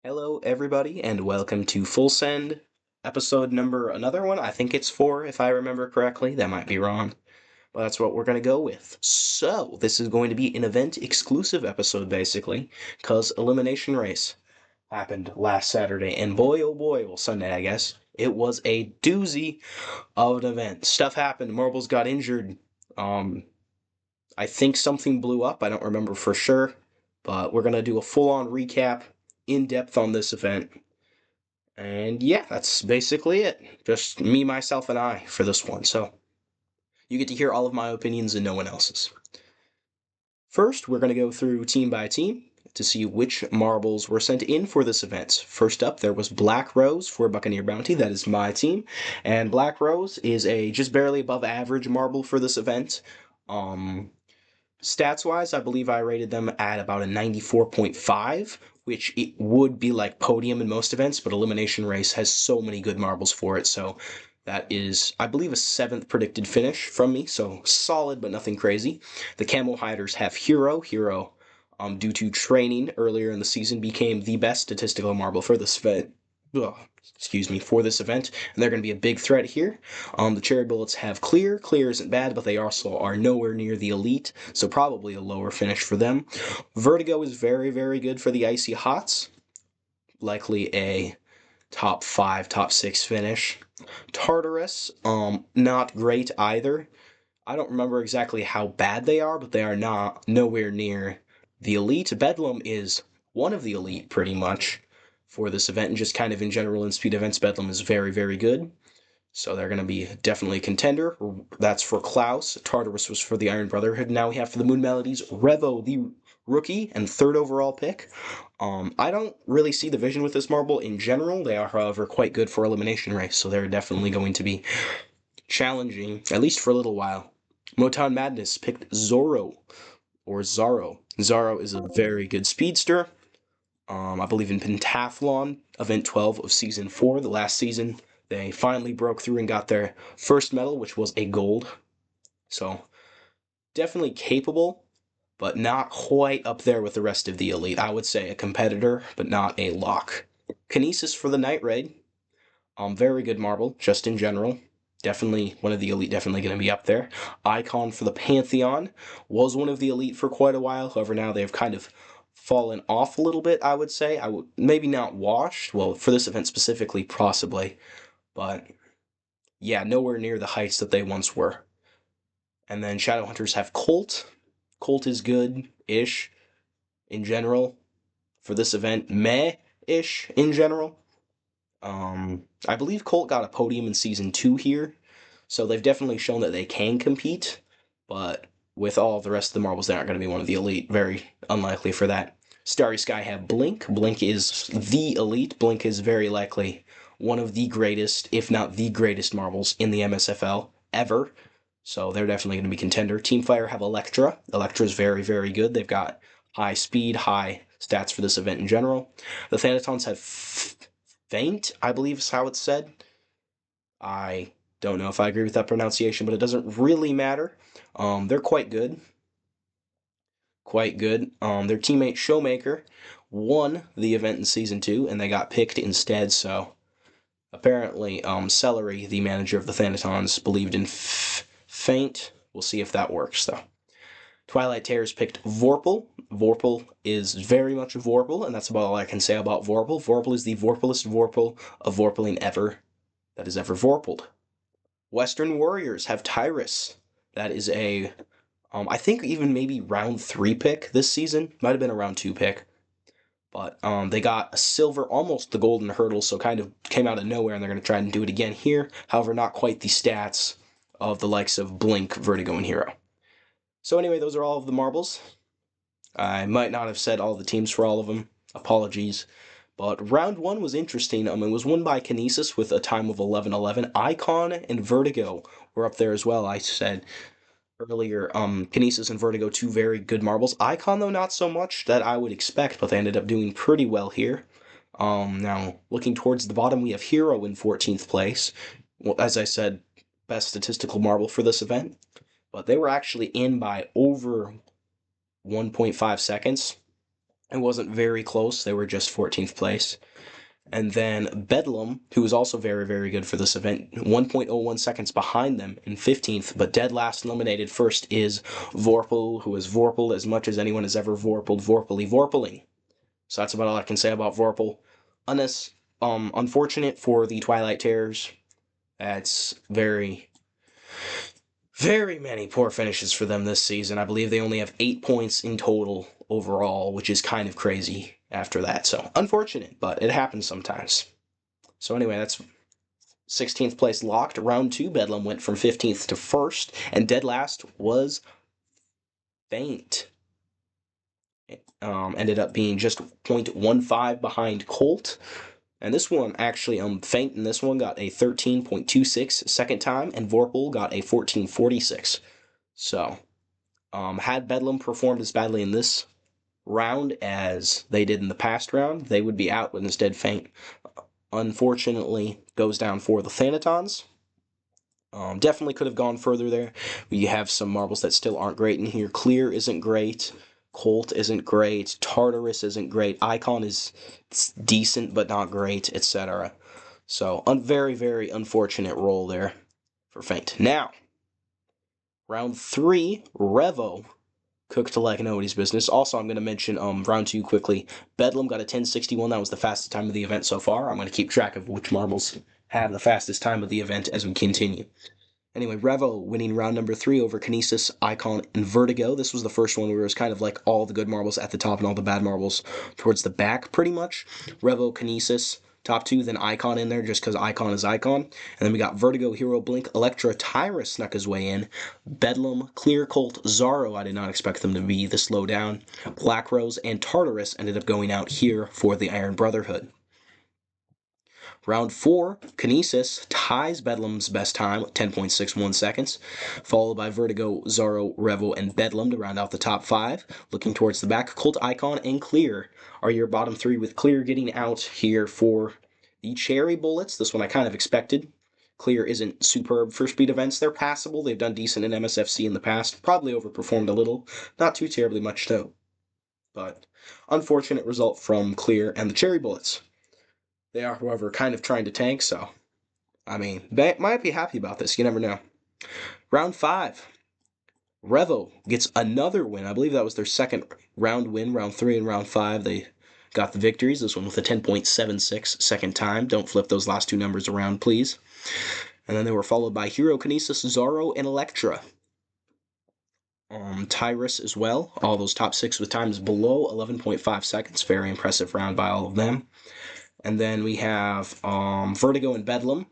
Hello, everybody, and welcome to Full Send, episode number another one. I think it's 4, if I remember correctly. That might be wrong, but that's what we're going to go with. So, this is going to be an event exclusive episode, basically, because Elimination Race happened last Saturday, and boy, oh boy, well, Sunday, I guess, it was a doozy of an event. Stuff happened, marbles got injured. I think something blew up. I don't remember for sure, but we're going to do a full on recap in depth on this event. And yeah, that's basically it. Just me, myself, and I for this one. So you get to hear all of my opinions and no one else's. First, we're going to go through team by team to see which marbles were sent in for this event. First up, there was Black Rose for Buccaneer Bounty. That is my team. And Black Rose is a just barely above average marble for this event. Stats-wise, I believe I rated them at about a 94.5, which it would be like podium in most events, but Elimination Race has so many good marbles for it, so that is, I believe, a 7th predicted finish from me, so solid but nothing crazy. The Camo Hiders have Hero. Hero, due to training earlier in the season, became the best statistical marble for this event. For this event, and they're going to be a big threat here. The Cherry Bullets have Clear. Clear isn't bad, but they also are nowhere near the elite, so probably a lower finish for them. Vertigo is very, very good for the Icy Hots. Likely a top 5, top 6 finish. Tartarus, not great either. I don't remember exactly how bad they are, but they are not nowhere near the elite. Bedlam is one of the elite, pretty much, for this event, and just kind of in general in speed events, Bedlam is very, very good. So they're going to be definitely a contender. That's for Klaus. Tartarus was for the Iron Brotherhood. Now we have for the Moon Melodies, Revo, the rookie and 3rd overall pick. I don't really see the vision with this marble in general. They are, however, quite good for Elimination Race, so they're definitely going to be challenging, at least for a little while. Motown Madness picked Zorro, or Zaro. Zaro is a very good speedster. I believe in Pentathlon, Event 12 of Season 4, the last season, they finally broke through and got their first medal, which was a gold. So, definitely capable, but not quite up there with the rest of the elite. I would say a competitor, but not a lock. Kinesis for the Night Raid. Very good marble, just in general. Definitely one of the elite, definitely going to be up there. Icon for the Pantheon. Was one of the elite for quite a while, however now they've kind of fallen off a little bit, I would say. Maybe not washed, well, for this event specifically, possibly. But yeah, nowhere near the heights that they once were. And then Shadowhunters have Colt. Colt is good-ish in general. For this event, meh-ish in general. I believe Colt got a podium in Season 2 here, so they've definitely shown that they can compete, but with all the rest of the marbles, they aren't going to be one of the elite. Very unlikely for that. Starry Sky have Blink. Blink is the elite. Blink is very likely one of the greatest, if not the greatest marbles in the MSFL ever, so they're definitely going to be contender. Team Fire have Electra. Electra is very, very good. They've got high speed, high stats for this event in general. The Thanatons have Faint, I believe is how it's said. I don't know if I agree with that pronunciation, but it doesn't really matter. They're quite good. Quite good. Their teammate Showmaker won the event in Season 2, and they got picked instead, so apparently Celery, the manager of the Thanatons, believed in Faint. We'll see if that works, though. Twilight Terrors picked Vorpal. Vorpal is very much a Vorpal, and that's about all I can say about Vorpal. Vorpal is the Vorpalest Vorpal of Vorpaling ever that is ever Vorpaled. Western Warriors have Tyrus. That is a, I think even maybe round 3 pick this season. Might have been a round 2 pick. But they got a silver, almost the golden hurdle, so kind of came out of nowhere, and they're going to try and do it again here. However, not quite the stats of the likes of Blink, Vertigo, and Hero. So anyway, those are all of the marbles. I might not have said all the teams for all of them. Apologies. But round 1 was interesting. It was won by Kinesis with a time of 11:11. Icon and Vertigo were up there as well. I said earlier, Kinesis and Vertigo, 2 very good marbles. Icon, though, not so much that I would expect, but they ended up doing pretty well here. Now, looking towards the bottom, we have Hero in 14th place. Well, as I said, best statistical marble for this event. But they were actually in by over 1.5 seconds. It wasn't very close. They were just 14th place. And then Bedlam, who was also very, very good for this event, 1.01 seconds behind them in 15th, but dead last eliminated first is Vorpal, who has Vorpal as much as anyone has ever Vorpaled, Vorpally. So that's about all I can say about Vorpal. Unfortunate for the Twilight Terrors. That's very, very many poor finishes for them this season. I believe they only have 8 points in total overall, which is kind of crazy after that. So, unfortunate, but it happens sometimes. So, anyway, that's 16th place locked. Round 2, Bedlam went from 15th to 1st, and dead last was Faint. Ended up being just 0.15 behind Colt. And this one actually, Faint in this one got a 13.26 second time, and Vorpal got a 14.46. So, had Bedlam performed as badly in this round as they did in the past round, they would be out, but instead Faint, unfortunately, goes down for the Thanatons. Definitely could have gone further there. We have some marbles that still aren't great in here. Clear isn't great. Colt isn't great. Tartarus isn't great. Icon is decent but not great, etc. So, very, very unfortunate roll there for Faint. Now, round 3, Revo cooked like nobody's business. Also, I'm going to mention round 2 quickly. Bedlam got a 10:61. That was the fastest time of the event so far. I'm going to keep track of which marbles have the fastest time of the event as we continue. Anyway, Revo winning round number 3 over Kinesis, Icon, and Vertigo. This was the first one where it was kind of like all the good marbles at the top and all the bad marbles towards the back, pretty much. Revo, Kinesis, top 2, then Icon in there just because Icon is Icon. And then we got Vertigo, Hero, Blink, Electra, Tyrus snuck his way in. Bedlam, Clear, Colt, Zaro, I did not expect them to be this low down. Black Rose, and Tartarus ended up going out here for the Iron Brotherhood. Round 4, Kinesis ties Bedlam's best time with 10.61 seconds, followed by Vertigo, Zaro, Revo, and Bedlam to round out the top 5. Looking towards the back, Colt, Icon, and Clear are your bottom 3, with Clear getting out here for the Cherry Bullets. This one I kind of expected. Clear isn't superb for speed events. They're passable. They've done decent in MSFC in the past. Probably overperformed a little. Not too terribly much, though. But unfortunate result from Clear and the Cherry Bullets. They are, however, kind of trying to tank, so, I mean, they might be happy about this. You never know. Round 5. Revo gets another win. I believe that was their second round win. Round 3 and round 5, they got the victories. This one with a 10.76 second time. Don't flip those last two numbers around, please. And then they were followed by Hero, Kinesis, Zaro, and Electra. Tyrus as well. All those top 6 with times below 11.5 seconds. Very impressive round by all of them. And then we have Vertigo and Bedlam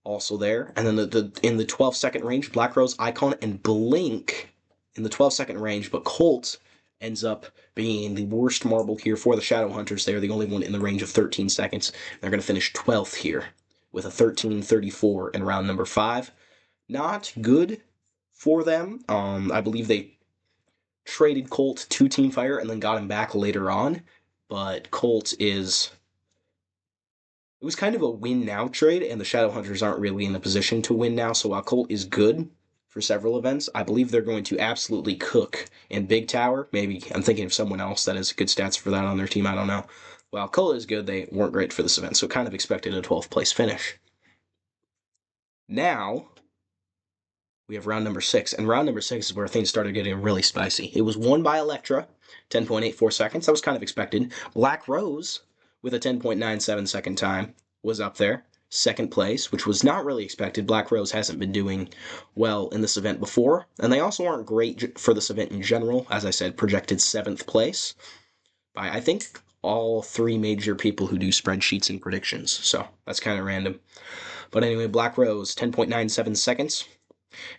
also there. And then in the 12-second range, Black Rose, Icon, and Blink in the 12-second range. But Colt ends up being the worst marble here for the Shadow Hunters. They are the only one in the range of 13 seconds. They're going to finish 12th here with a 13:34 in round number 5. Not good for them. I believe they traded Colt to Teamfire and then got him back later on. But Colt is... It was kind of a win-now trade, and the Shadowhunters aren't really in a position to win now, so while Colt is good for several events, I believe they're going to absolutely cook in Big Tower. Maybe I'm thinking of someone else that has good stats for that on their team, I don't know. While Colt is good, they weren't great for this event, so kind of expected a 12th place finish. Now, we have round number 6, and round number 6 is where things started getting really spicy. It was won by Electra, 10.84 seconds. That was kind of expected. Black Rose, with a 10.97 second time, was up there. Second place, which was not really expected. Black Rose hasn't been doing well in this event before. And they also aren't great for this event in general. As I said, projected 7th place by, I think, all 3 major people who do spreadsheets and predictions. So that's kind of random. But anyway, Black Rose, 10.97 seconds.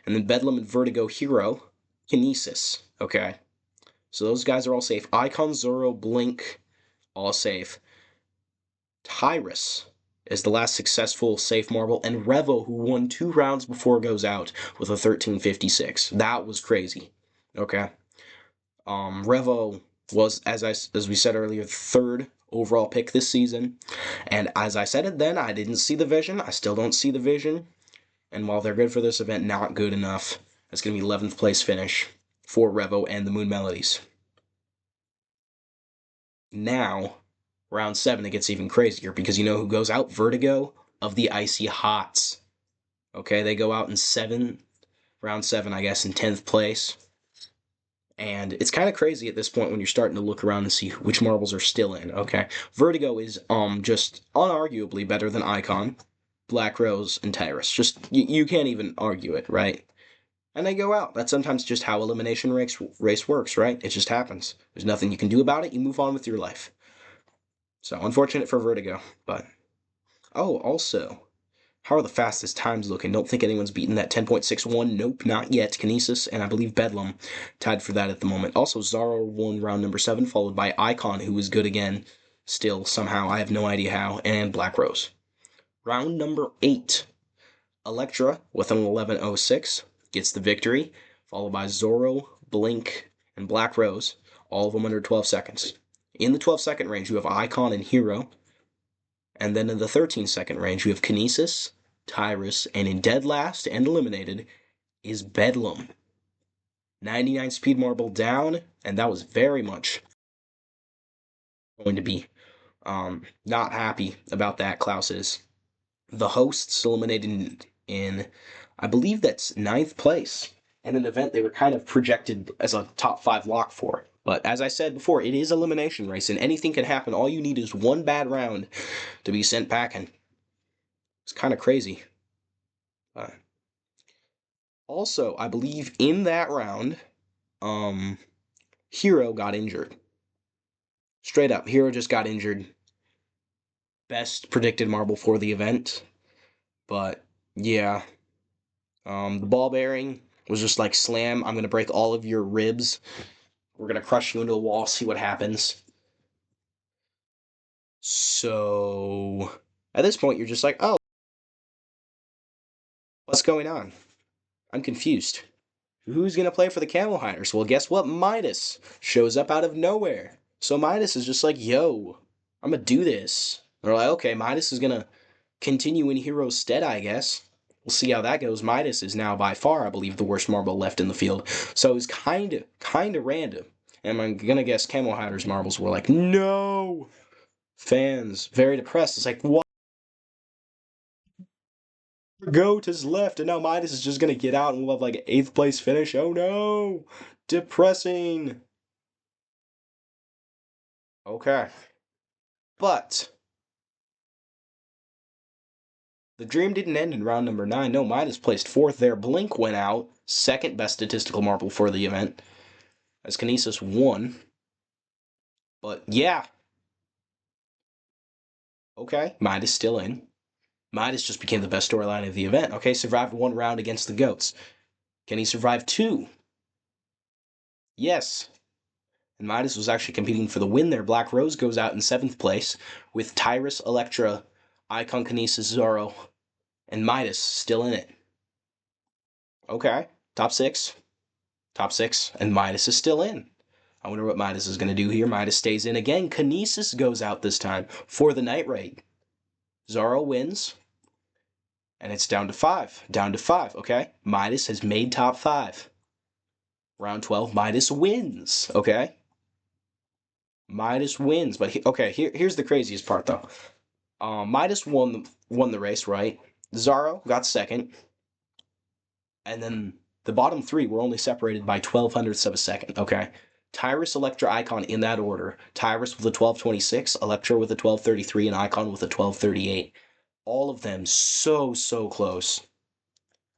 And then Bedlam and Vertigo, Hero, Kinesis. Okay. So those guys are all safe. Icon, Zoro, Blink, all safe. Tyrus is the last successful safe marble, and Revo, who won 2 rounds before goes out with a 13:56. That was crazy. Okay. Revo was, as we said earlier, 3rd overall pick this season. And as I said it then, I didn't see the vision. I still don't see the vision. And while they're good for this event, not good enough. It's going to be 11th place finish for Revo and the Moon Melodies. Now, round 7, it gets even crazier because you know who goes out? Vertigo of the Icy Hots. Okay, they go out in round 7, I guess, in 10th place. And it's kind of crazy at this point when you're starting to look around and see which marbles are still in. Okay, Vertigo is just unarguably better than Icon, Black Rose, and Tyrus. Just you can't even argue it, right? And they go out. That's sometimes just how elimination race works, right? It just happens. There's nothing you can do about it. You move on with your life. So unfortunate for Vertigo, but also, how are the fastest times looking? Don't think anyone's beaten that 10.61. Nope, not yet. Kinesis and I believe Bedlam tied for that at the moment. Also, Zaro won round number 7, followed by Icon, who was good again, still somehow. I have no idea how, and Black Rose. Round number 8, Electra with an 11.06 gets the victory, followed by Zoro, Blink, and Black Rose, all of them under 12 seconds. In the 12-second range, you have Icon and Hero, and then in the 13-second range, you have Kinesis, Tyrus, and in dead last and eliminated is Bedlam. 99 speed marble down, and that was very much going to be not happy about that, Klaus is. The hosts eliminated in, I believe that's 9th place, and an event they were kind of projected as a top 5 lock for. But as I said before, it is elimination race, and anything can happen. All you need is one bad round to be sent packing. It's kind of crazy. Also, I believe in that round, Hero got injured. Straight up, Hero just got injured. Best predicted marble for the event. But, yeah. The ball bearing was just like, slam, I'm going to break all of your ribs. We're going to crush you into a wall, see what happens. So, at this point, you're just like, oh, what's going on? I'm confused. Who's going to play for the Camel Hiders? Well, guess what? Midas shows up out of nowhere. So Midas is just like, yo, I'm going to do this. They're like, okay, Midas is going to continue in Hero's stead, I guess. We'll see how that goes. Midas is now by far, I believe, the worst marble left in the field. So it's kind of random. And I'm going to guess Camel Hiders marbles were like, no! Fans, very depressed. It's like, what? Goat has left, and now Midas is just going to get out and we'll have like an 8th place finish. Oh no! Depressing! Okay. But the dream didn't end in round number 9. No, Midas placed 4th there. Blink went out, 2nd best statistical marble for the event, as Kinesis won. But yeah. Okay, Midas still in. Midas just became the best storyline of the event. Okay, survived 1 round against the Goats. Can he survive 2? Yes. And Midas was actually competing for the win there. Black Rose goes out in 7th place with Tyrus, Electra, Icon, Kinesis, Zoro, and Midas still in it. Okay, top 6. Top 6, and Midas is still in. I wonder what Midas is going to do here. Midas stays in again. Kinesis goes out this time for the night raid. Zoro wins, and it's down to 5. Down to 5, okay? Midas has made top 5. Round 12, Midas wins, okay? Midas wins, but here's the craziest part though. Midas won the race, right? Zaro got 2nd, and then the bottom 3 were only separated by 1200ths of a second. Okay, Tyrus, Electra, Icon in that order. Tyrus with a 1226, Electra with a 1233, and Icon with a 1238. All of them so close.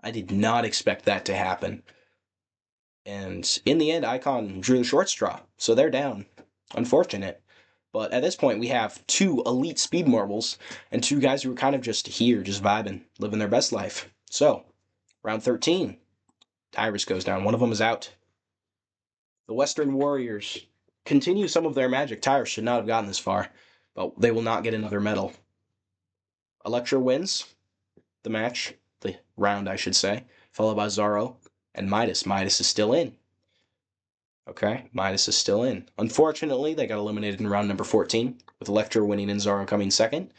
I did not expect that to happen. And in the end, Icon drew the short straw, so they're down. Unfortunate. But at this point, we have 2 elite speed marbles and 2 guys who are kind of just here, just vibing, living their best life. So, round 13, Tyrus goes down. One of them is out. The Western Warriors continue some of their magic. Tyrus should not have gotten this far, but they will not get another medal. Electra wins the match, the round, I should say, followed by Zaro and Midas. Midas is still in. Okay, Midas is still in. Unfortunately, they got eliminated in round number 14, with Electra winning and Zaro coming 2nd.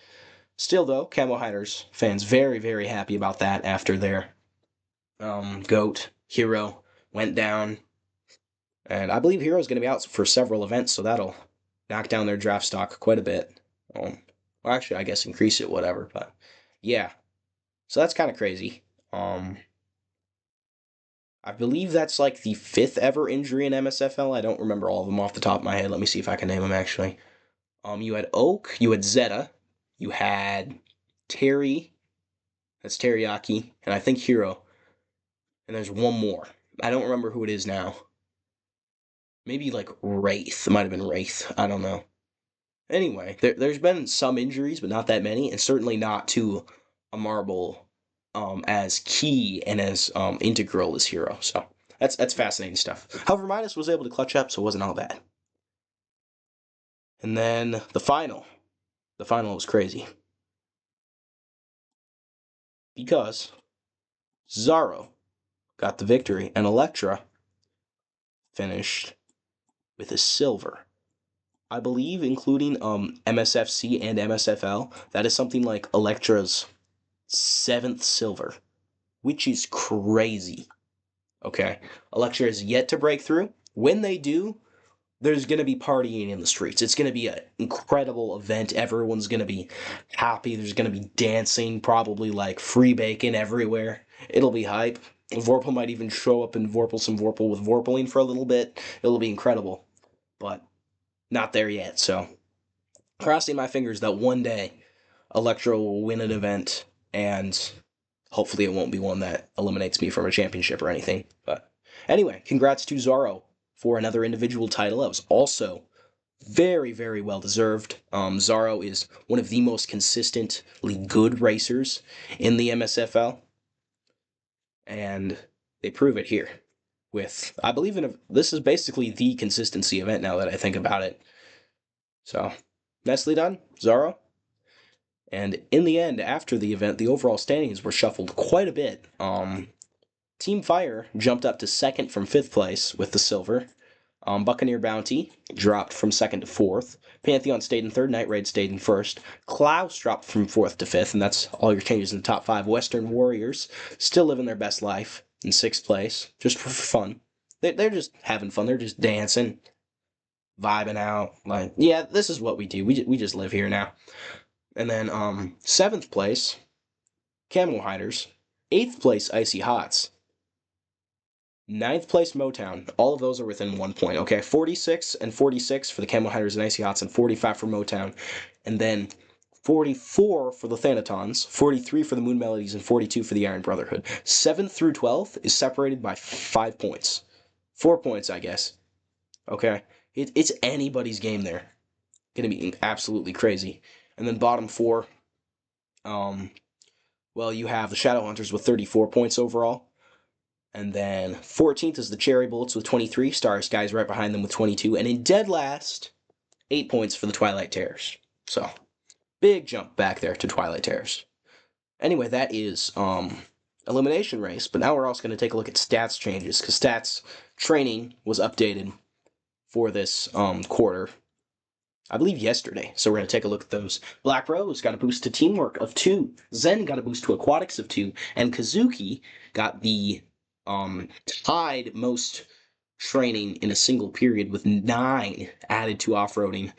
Still, though, Camo Hiders fans very happy about that after their GOAT, Hero, went down. And I believe Hero's going to be out for several events, so that'll knock down their draft stock quite a bit. Well, actually, I guess increase it, whatever. But yeah, so that's kind of crazy. I believe that's like the fifth ever injury in MSFL. I don't remember all of them off the top of my head. Let me see if I can name them actually. You had Oak, you had Zeta, you had Terry, that's Teriyaki, and I think Hero. And there's one more. I don't remember who it is now. Maybe like Wraith. It might have been Wraith. I don't know. Anyway, there's been some injuries, but not that many, and certainly not to a marble as key and as integral as Hero. So that's fascinating stuff. However, Midas was able to clutch up, so it wasn't all bad. And then the final. The final was crazy. Because Zaro got the victory, and Electra finished with a silver. I believe, including MSFC and MSFL, that is something like Electra's 7th silver, which is crazy. Okay, Electra is yet to break through. When they do, there's going to be partying in the streets. It's going to be an incredible event. Everyone's going to be happy. There's going to be dancing, probably like free bacon everywhere. It'll be hype. Vorpal might even show up and Vorpal some Vorpal with Vorpaling for a little bit. It'll be incredible. But not there yet, so crossing my fingers that one day Electro will win an event, and hopefully it won't be one that eliminates me from a championship or anything. But anyway, congrats to Zaro for another individual title. That was also very, very well deserved. Zaro is one of the most consistently good racers in the MSFL, and they prove it here. With, I believe this is basically the consistency event now that I think about it. So, nicely done, Zaro. And in the end, after the event, the overall standings were shuffled quite a bit. Team Fire jumped up to second from 5th place with the silver. Buccaneer Bounty dropped from 2nd to 4th. Pantheon stayed in 3rd. Night Raid stayed in 1st. Klaus dropped from 4th to 5th, and that's all your changes in the top 5. Western Warriors still living their best life in 6th place, just for fun. They're just having fun. They're just dancing, vibing out. Like, yeah, this is what we do. We just live here now. And then 7th place, Camo Hiders. 8th place, Icy Hots. 9th place, Motown. All of those are within 1 point. Okay, 46 and 46 for the Camo Hiders and Icy Hots, and 45 for Motown. And then 44 for the Thanatons, 43 for the Moon Melodies, and 42 for the Iron Brotherhood. 7th through 12th is separated by 5 points. 4 points, I guess. Okay? It's anybody's game there. Gonna be absolutely crazy. And then bottom 4, well, you have the Shadowhunters with 34 points overall. And then 14th is the Cherry Bullets with 23. Star Skies right behind them with 22. And in dead last, 8 points for the Twilight Terrors. So, big jump back there to Twilight Terrors. Anyway, that is Elimination Race. But now we're also going to take a look at stats changes, because stats training was updated for this quarter. I believe yesterday. So we're going to take a look at those. Black Rose got a boost to Teamwork of 2. Zen got a boost to Aquatics of 2. And Kazuki got the tied most training in a single period with 9 added to off-roading,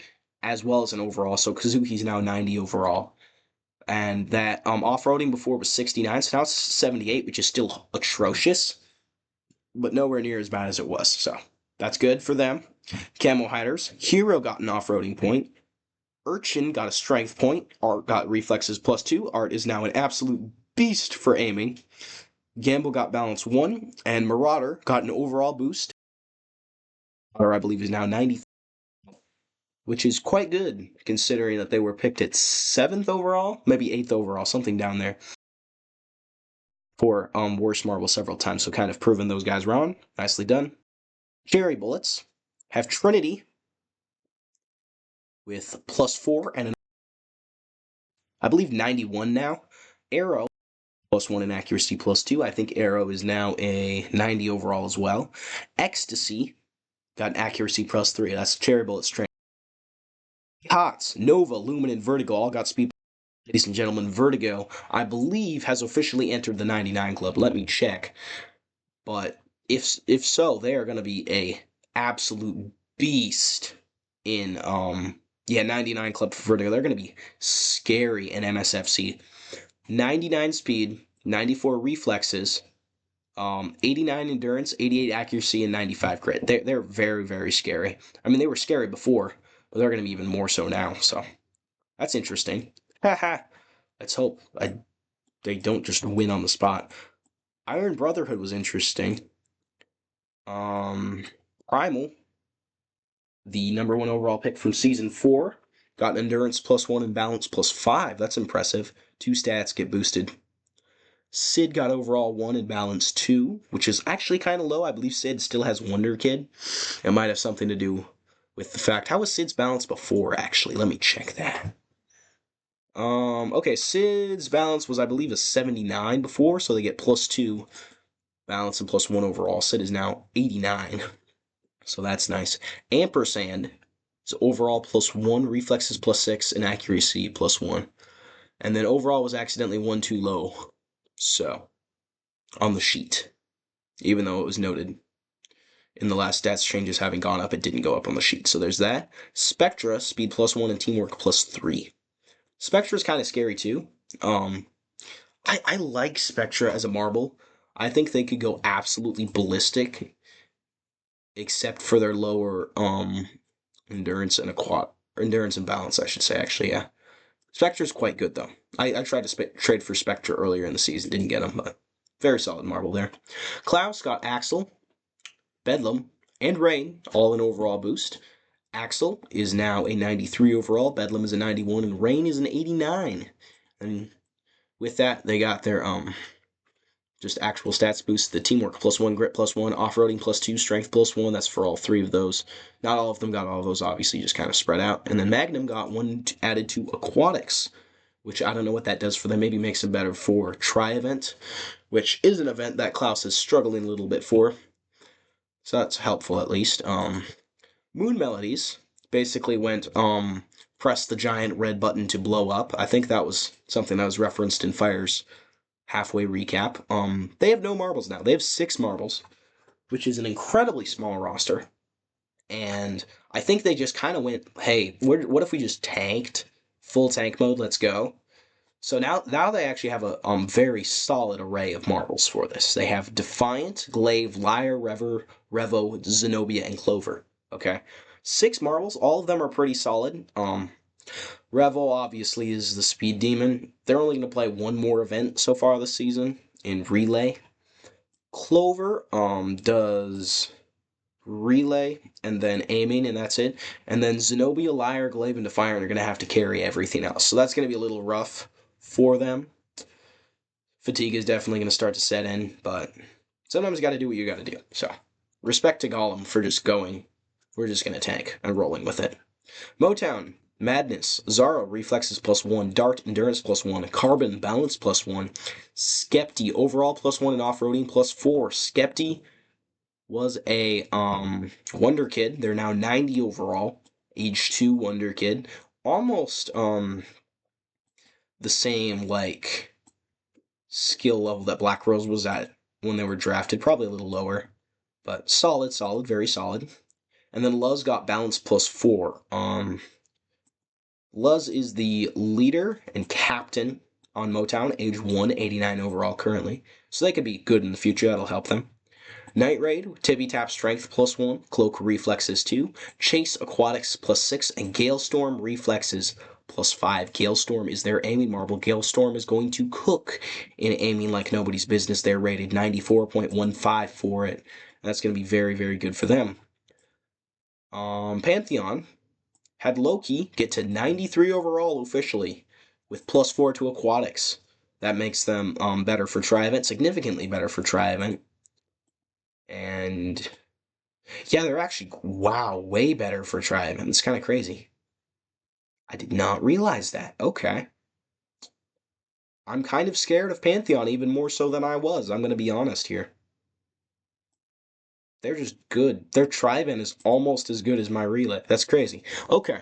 as well as an overall. So Kazuki's now 90 overall. And that off-roading before was 69, so now it's 78, which is still atrocious, but nowhere near as bad as it was. So that's good for them. Camo Hiders. Hero got an off-roading point. Urchin got a strength point. Art got reflexes +2. Art is now an absolute beast for aiming. Gamble got balance 1. And Marauder got an overall boost. Marauder, I believe, is now 90, which is quite good, considering that they were picked at 7th overall, maybe 8th overall, something down there, for worst marble several times, so kind of proving those guys wrong. Nicely done. Cherry Bullets have Trinity with +4 and I believe 91 now. Arrow +1 in accuracy +2. I think Arrow is now a 90 overall as well. Ecstasy got an accuracy +3. That's Cherry Bullet's strength. Hots, Nova, Lumen, and Vertigo all got speed. Ladies and gentlemen, Vertigo, I believe, has officially entered the 99 Club. Let me check. But if so, they are going to be a absolute beast in, yeah, 99 club for vertigo. They're going to be scary in MSFC. 99 speed, 94 reflexes, 89 endurance, 88 accuracy, and 95 grit. They're very, very scary. I mean, they were scary before, but they're going to be even more so now. So that's interesting. Haha. Let's hope they don't just win on the spot. Iron Brotherhood was interesting. Primal, the number one overall pick from season 4, got endurance +1 and balance +5. That's impressive. 2 stats get boosted. Sid got overall 1 and balance 2, which is actually kind of low. I believe Sid still has Wonder Kid. It might have something to do with the fact. How was Sid's balance before, actually? Let me check that. Okay, Sid's balance was, I believe, a 79 before, so they get +2 balance and +1 overall. Sid is now 89, so that's nice. Ampersand is overall +1, reflexes +6, and accuracy +1. And then overall was accidentally 1 too low, so, on the sheet. Even though it was noted in the last stats changes having gone up, it didn't go up on the sheet. So there's that. Spectra, speed +1 and teamwork +3. Spectra's kind of scary too. I like Spectra as a marble. I think they could go absolutely ballistic, except for their lower endurance and endurance and balance, I should say. Actually, yeah. Spectra's quite good though. I tried to trade for Spectra earlier in the season, didn't get him, but very solid marble there. Klaus got Axel, Bedlam, and Rain, all an overall boost. Axel is now a 93 overall, Bedlam is a 91, and Rain is an 89. And with that, they got their just actual stats boost. The teamwork +1, grit +1, off-roading +2, strength +1. That's for all 3 of those. Not all of them got all of those, obviously, just kind of spread out. And then Magnum got 1 added to aquatics, which I don't know what that does for them. Maybe makes them better for tri-event, which is an event that Klaus is struggling a little bit for. So that's helpful at least. Moon Melodies basically went press the giant red button to blow up. I think that was something that was referenced in Fire's halfway recap. They have no marbles now. They have 6 marbles, which is an incredibly small roster. And I think they just kind of went, hey, what if we just tanked? Full tank mode, let's go. So now they actually have a very solid array of marbles for this. They have Defiant, Glaive, Liar, Revo, Zenobia, and Clover. Okay, 6 marbles. All of them are pretty solid. Revo obviously is the speed demon. They're only going to play 1 more event so far this season in relay. Clover does relay and then aiming, and that's it. And then Zenobia, Liar, Glaive, and Defiant are going to have to carry everything else. So that's going to be a little rough for them. Fatigue is definitely going to start to set in, but sometimes you got to do what you got to do. So respect to Gollum for just going. We're just going to tank and rolling with it. Motown, Madness, Zara, Reflexes +1, Dart, Endurance +1, Carbon, Balance +1, Skepti, Overall +1, and Off-Roading +4. Skepti was a Wonder Kid. They're now 90 overall, age 2 Wonder Kid. Almost the same like skill level that Black Rose was at when they were drafted, probably a little lower, but solid, very solid. And then Luz got balance +4. Luz is the leader and captain on Motown, age 1, 89 overall currently, so they could be good in the future. That'll help them. Night Raid, Tippy Tap Strength +1, Cloak Reflexes 2, Chase Aquatics +6, and Galestorm Reflexes +5. Galestorm is their aiming marble. Galestorm is going to cook in aiming like nobody's business. They're rated 94.15 for it. That's going to be very, very good for them. Pantheon had Loki get to 93 overall officially with +4 to Aquatics. That makes them better for tri-event, significantly better for tri-event. And yeah, they're actually, wow, way better for tri-event. It's kind of crazy. I did not realize that. Okay. I'm kind of scared of Pantheon even more so than I was. I'm going to be honest here. They're just good. Their tri-event is almost as good as my relay. That's crazy. Okay.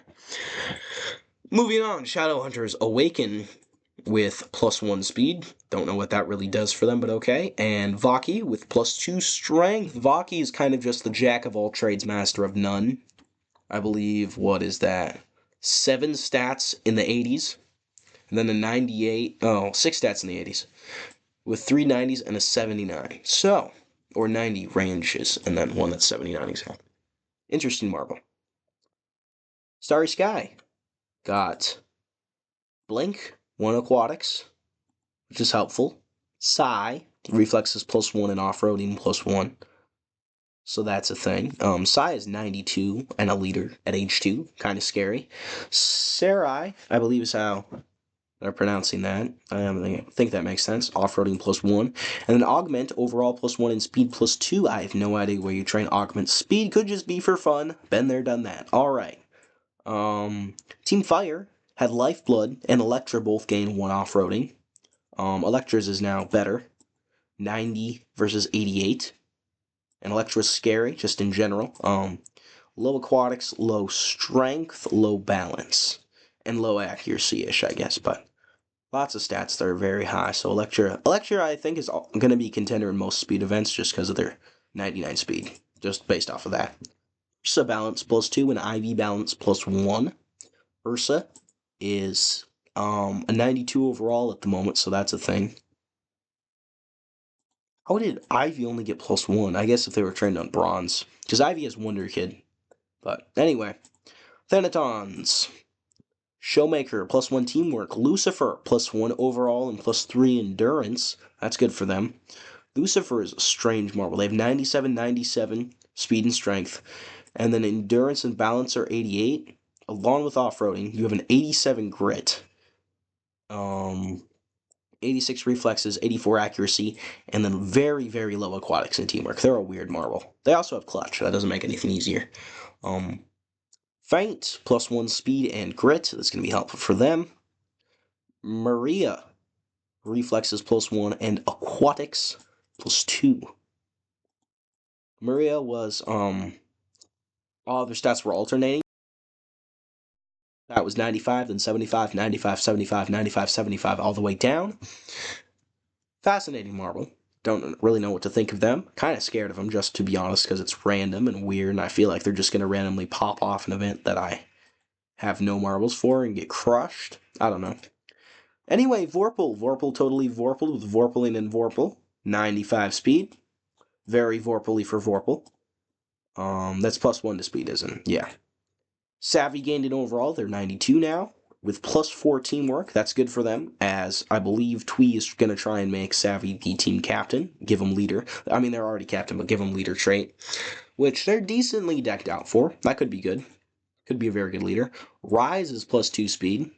Moving on, Shadowhunters Awaken with +1 speed. Don't know what that really does for them, but okay. And Vaki with +2 strength. Vaki is kind of just the jack of all trades, master of none. I believe, what is that? 7 stats in the 80s, and then a 98, oh, 6 stats in the 80s, with 3 90s and a 79. So, or 90 ranges, and then one that's 79 exact. Interesting marble. Starry Sky got Blink, 1 aquatics, which is helpful. Psy, reflexes +1 and off-roading +1. So that's a thing. Psy is 92 and a leader at age 2. Kind of scary. Sarai, I believe is how they're pronouncing that. I think that makes sense. Off-roading +1. And then Augment, overall +1 and speed +2. I have no idea where you train Augment. Speed could just be for fun. Been there, done that. Alright. Team Fire had Lifeblood and Electra both gain 1 off-roading. Electra's is now better. 90 versus 88. And Electra's scary, just in general. Low aquatics, low strength, low balance, and low accuracy-ish, I guess, but lots of stats that are very high. So Electra, I think, is going to be a contender in most speed events just because of their 99 speed, just based off of that. Ursa balance +2 and IV balance +1. Ursa is a 92 overall at the moment, so that's a thing. How did Ivy only get +1? I guess if they were trained on bronze. Because Ivy has Wonder Kid. But anyway. Thanatons. Showmaker, +1 teamwork. Lucifer, +1 overall and +3 endurance. That's good for them. Lucifer is a strange marble. They have 97, 97 speed and strength. And then endurance and balance are 88. Along with off-roading, you have an 87 grit. 86 reflexes, 84 accuracy, and then very, very low aquatics and teamwork. They're a weird marble. They also have clutch. That doesn't make anything easier. Feint, +1 speed and grit. That's going to be helpful for them. Maria, reflexes +1 and aquatics +2. Maria was, all their stats were alternating. That was 95, then 75, 95, 75, 95, 75, all the way down. Fascinating marble. Don't really know what to think of them. Kind of scared of them, just to be honest, because it's random and weird, and I feel like they're just going to randomly pop off an event that I have no marbles for and get crushed. I don't know. Anyway, Vorpal. Vorpal totally Vorpal with Vorpaling and Vorpal. 95 speed. Very Vorpal-y for Vorpal. That's +1 to speed, isn't it? Yeah. Savvy gained in overall. They're 92 now, with +4 teamwork. That's good for them, as I believe Twee is going to try and make Savvy the team captain, give him leader. I mean, they're already captain, but give him leader trait, which they're decently decked out for. That could be good. Could be a very good leader. Rise is +2 speed.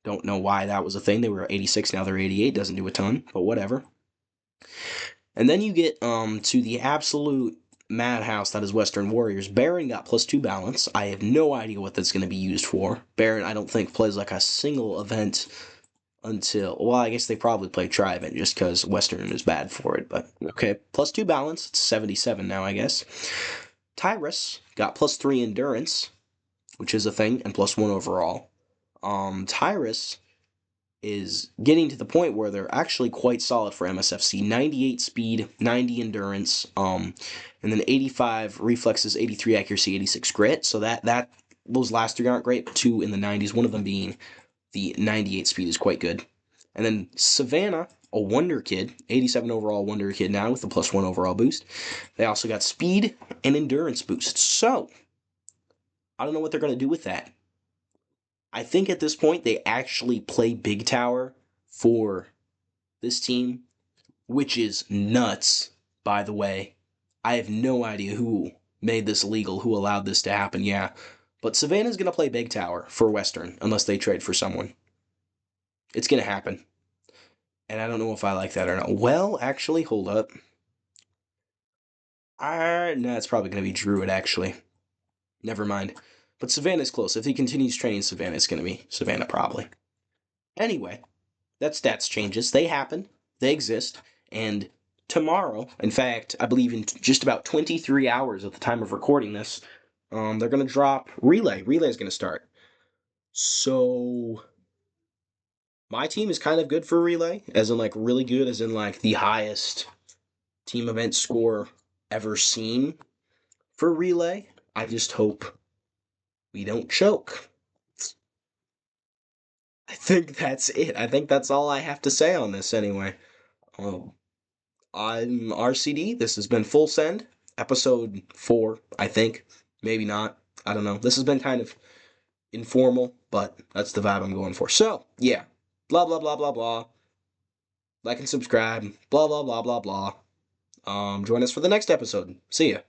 Don't know why that was a thing. They were 86, now they're 88. Doesn't do a ton, but whatever. And then you get to the absolute madhouse that is Western Warriors. Baron got +2 balance. I have no idea what that's going to be used for. Baron, I don't think, plays like a single event until... Well, I guess they probably play tri-event just because Western is bad for it. But, okay. +2 balance. It's 77 now, I guess. Tyrus got +3 endurance, which is a thing, and +1 overall. Tyrus is getting to the point where they're actually quite solid for MSFC. 98 speed, 90 endurance, and then 85 reflexes, 83 accuracy, 86 grit. So that those last 3 aren't great, but 2 in the 90s, one of them being the 98 speed is quite good. And then Savannah, a Wonder Kid, 87 overall Wonder Kid now with the +1 overall boost. They also got speed and endurance boost. So, I don't know what they're going to do with that. I think at this point they actually play Big Tower for this team, which is nuts, by the way. I have no idea who made this legal, who allowed this to happen, yeah. But Savannah's going to play Big Tower for Western, unless they trade for someone. It's going to happen. And I don't know if I like that or not. Well, actually, hold up. No, it's probably going to be Druid, actually. Never mind. But Savannah's close. If he continues training Savannah, it's going to be Savannah, probably. Anyway, that stats changes. They happen. They exist. And tomorrow, in fact, I believe in just about 23 hours at the time of recording this, they're going to drop Relay. Relay is going to start. So, my team is kind of good for Relay, as in, like, really good, as in, like, the highest team event score ever seen for Relay. I just hope we don't choke. I think that's it. I think that's all I have to say on this anyway. Um, I'm RCD. This has been Full Send, episode 4, I think. Maybe not. I don't know. This has been kind of informal, but that's the vibe I'm going for. So, yeah. Blah, blah, blah, blah, blah. Like and subscribe. Blah, blah, blah, blah, blah. Join us for the next episode. See ya.